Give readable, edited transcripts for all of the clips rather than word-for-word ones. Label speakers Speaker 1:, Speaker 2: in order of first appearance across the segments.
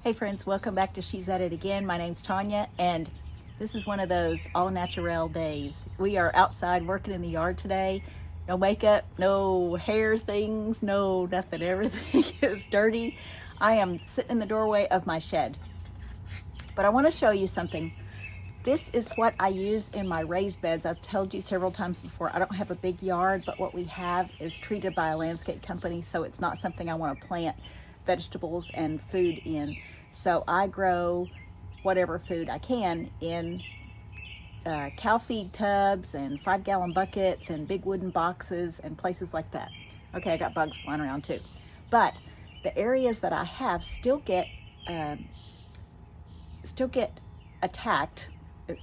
Speaker 1: Hey friends, welcome back to She's At It Again. My name's Tanya, and this is one of those all natural days. We are outside working in the yard today. No makeup, no hair things, no nothing. Everything is dirty. I am sitting in the doorway of my shed. But I want to show you something. This is what I use in my raised beds. I've told you several times before, I don't have a big yard, but what we have is treated by a landscape company, so it's not something I want to plant vegetables and food in. So I grow whatever food I can in cow feed tubs and 5-gallon buckets and big wooden boxes and places like that. Okay, I got bugs flying around too. But the areas that I have still get attacked,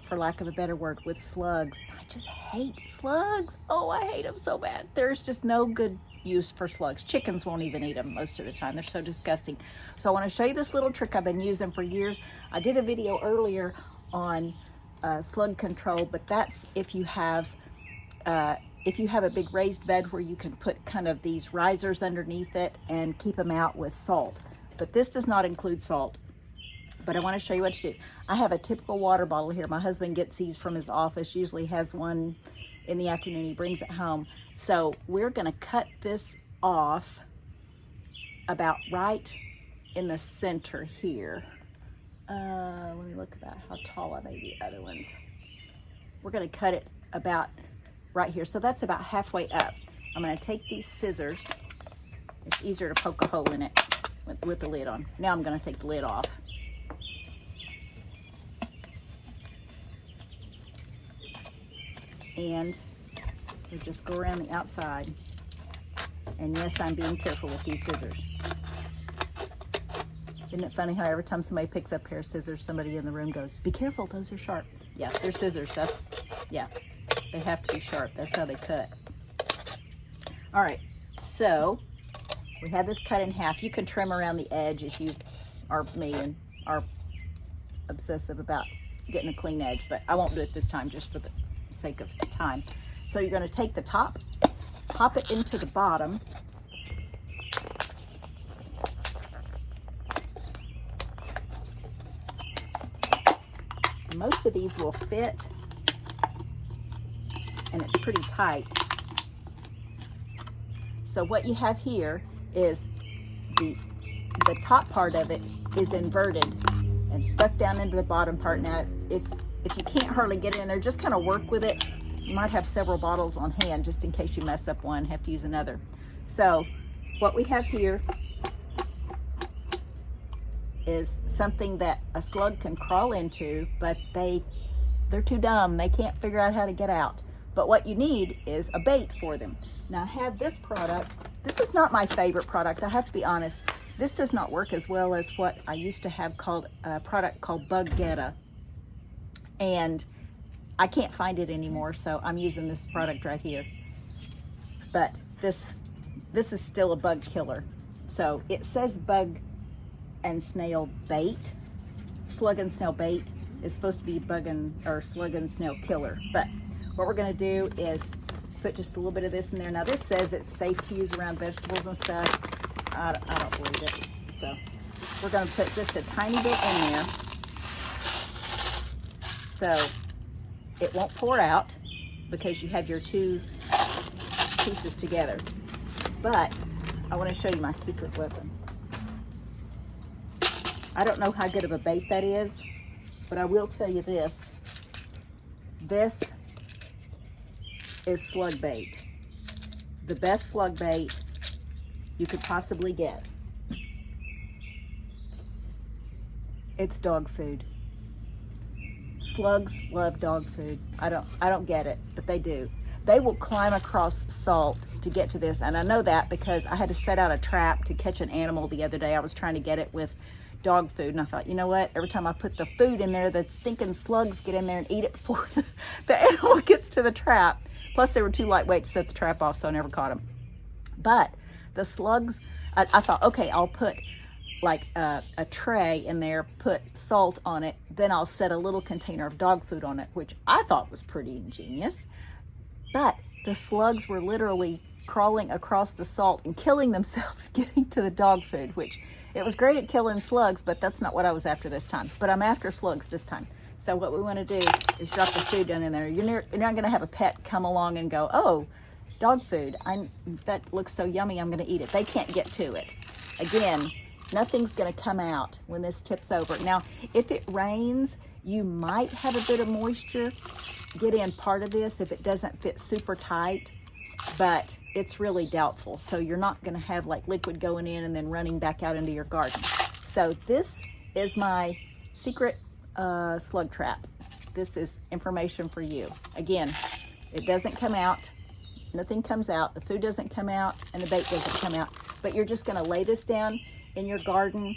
Speaker 1: for lack of a better word, with slugs. I just hate slugs. Oh, I hate them so bad. There's just no good use for slugs. Chickens won't even eat them most of the time. They're so disgusting. So I want to show you this little trick I've been using for years. I did a video earlier on slug control, but that's if you have a big raised bed where you can put kind of these risers underneath it and keep them out with salt. But this does not include salt. But I want to show you what to do. I have a typical water bottle here. My husband gets these from his office, usually has one in the afternoon. He brings it home. So we're going to cut this off about right in the center here. Let me look about how tall I made the other ones. We're going to cut it about right here. So that's about halfway up. I'm going to take these scissors. It's easier to poke a hole in it with the lid on. Now I'm going to take the lid off. And we just go around the outside. And yes, I'm being careful with these scissors. Isn't it funny how every time somebody picks up a pair of scissors, somebody in the room goes, "Be careful, those are sharp." Yeah, they're scissors. They have to be sharp. That's how they cut. All right, so we have this cut in half. You can trim around the edge if you are me and are obsessive about getting a clean edge, but I won't do it this time just for the sake of time. So you're going to take the top, pop it into the bottom, most of these will fit, and it's pretty tight. So what you have here is the top part of it is inverted and stuck down into the bottom part. Now if you can't hardly get it in there, just kind of work with it. You might have several bottles on hand just in case you mess up one, have to use another. So what we have here is something that a slug can crawl into, but they're too dumb. They can't figure out how to get out. But what you need is a bait for them. Now I have this product. This is not my favorite product, I have to be honest. This does not work as well as what I used to have called a product called Bug Getta. And I can't find it anymore, so I'm using this product right here. But this is still a bug killer. So it says bug and snail bait. Slug and snail bait is supposed to be slug and snail killer. But what we're gonna do is put just a little bit of this in there. Now this says it's safe to use around vegetables and stuff. I don't believe it. So we're gonna put just a tiny bit in there, so it won't pour out because you have your two pieces together. But I want to show you my secret weapon. I don't know how good of a bait that is, but I will tell you this. This is slug bait. The best slug bait you could possibly get. It's dog food. Slugs love dog food. I don't get it, but they do. They will climb across salt to get to this, and I know that because I had to set out a trap to catch an animal the other day. I was trying to get it with dog food, and I thought, you know what? Every time I put the food in there, the stinking slugs get in there and eat it before the animal gets to the trap. Plus, they were too lightweight to set the trap off, so I never caught them. But the slugs, I thought, okay, I'll put like a tray in there, put salt on it, then I'll set a little container of dog food on it, which I thought was pretty ingenious. But the slugs were literally crawling across the salt and killing themselves getting to the dog food, which it was great at killing slugs, but that's not what I was after this time. But I'm after slugs this time. So what we want to do is drop the food down in there. You're not going to have a pet come along and go, oh, dog food, that looks so yummy, I'm going to eat it. They can't get to it. Again, nothing's going to come out when this tips over. Now, if it rains, you might have a bit of moisture get in part of this if it doesn't fit super tight, but it's really doubtful. So you're not going to have like liquid going in and then running back out into your garden. So this is my secret slug trap. This is information for you. Again, it doesn't come out. Nothing comes out. The food doesn't come out and the bait doesn't come out. But you're just going to lay this down in your garden,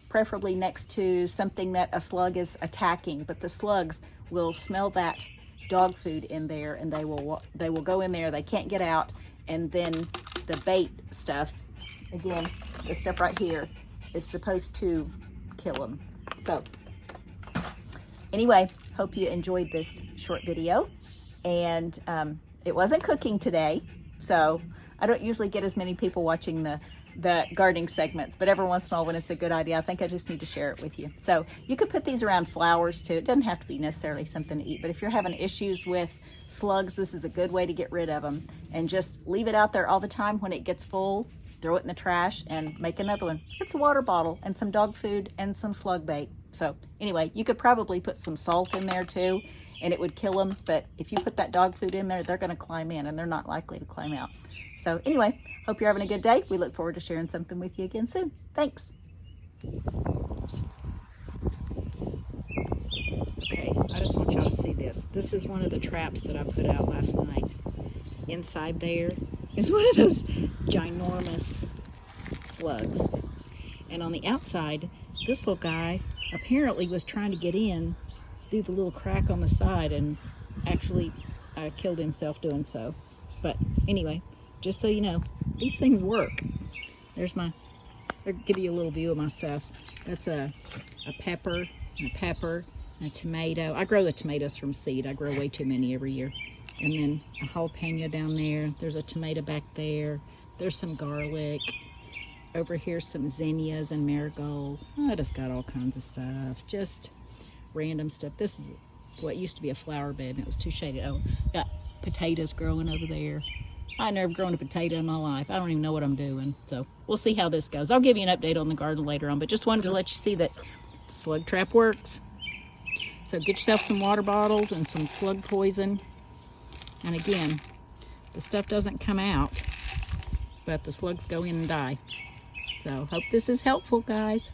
Speaker 1: preferably next to something that a slug is attacking. But the slugs will smell that dog food in there, and they will go in there. They can't get out, and then the bait stuff, again, this stuff right here, is supposed to kill them. So anyway, hope you enjoyed this short video, and it wasn't cooking today, so I don't usually get as many people watching the gardening segments, but every once in a while when it's a good idea, I think I just need to share it with you. So you could put these around flowers too. It doesn't have to be necessarily something to eat, but if you're having issues with slugs, this is a good way to get rid of them. And just leave it out there all the time. When it gets full, throw it in the trash and make another one. It's a water bottle and some dog food and some slug bait. So anyway, you could probably put some salt in there too, and it would kill them. But if you put that dog food in there, they're going to climb in, and they're not likely to climb out. So anyway, hope you're having a good day. We look forward to sharing something with you again soon. Thanks. Okay, I just want y'all to see this. This is one of the traps that I put out last night. Inside there is one of those ginormous slugs. And on the outside, this little guy apparently was trying to get in through the little crack on the side, and actually killed himself doing so. But anyway, just so you know, these things work. I'll give you a little view of my stuff. That's a pepper, and a tomato. I grow the tomatoes from seed. I grow way too many every year. And then a jalapeno down there. There's a tomato back there. There's some garlic. Over here, some zinnias and marigolds. I just got all kinds of stuff. Just random stuff. This is what used to be a flower bed, and it was too shaded. Oh, got potatoes growing over there. I never grown a potato in my life. I don't even know what I'm doing. So we'll see how this goes. I'll give you an update on the garden later on, but just wanted to let you see that the slug trap works. So get yourself some water bottles and some slug poison. And again, the stuff doesn't come out, but the slugs go in and die. So hope this is helpful, guys.